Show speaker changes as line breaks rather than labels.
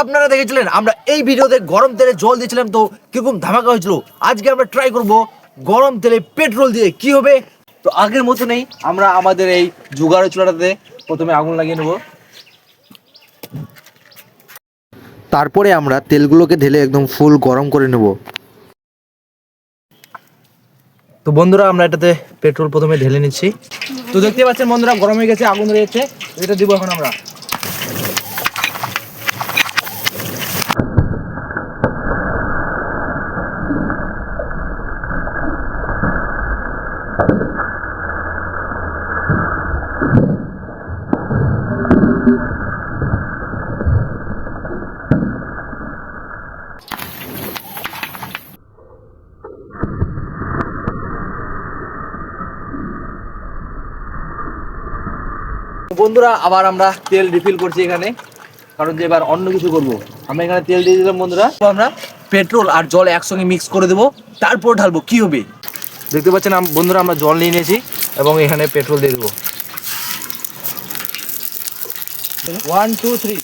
আপনারা দেখেছিলেন আমরা এই ভিডিওতে গরম তেলে জল দিয়েছিলাম, তো কিরকম ধামাকা হয়েছিল। আজকে আমরা ট্রাই করব গরম তেলে পেট্রোল দিয়ে কি হবে। তো আগের মতো নেই, আমরা আমাদের এই জুগাড়ের চুলাটাতে প্রথমে আগুন লাগিয়ে নেব। তারপরে আমরা তেলগুলোকে ঢেলে একদম ফুল গরম করে নেব। তো বন্ধুরা আমরা এটাতে পেট্রোল প্রথমে ঢেলে নিচ্ছি। তো দেখতে পাচ্ছেন বন্ধুরা গরম হয়ে গেছে, আগুন ধরে যাচ্ছে। এটা দিব এখন আমরা। বন্ধুরা আবার আমরা তেল রিফিল করছি এখানে, কারণ যে এবার অন্য কিছু করব। আমরা এখানে তেল দিয়ে দিলাম বন্ধুরা। আমরা পেট্রোল আর জল একসঙ্গে মিক্স করে দেবো, তারপর ঢালবো। কি হবে দেখতে পাচ্ছেন বন্ধুরা, আমরা জল নিয়ে নিয়েছি এবং এখানে পেট্রোল দিয়ে দেবো। 1 2 3।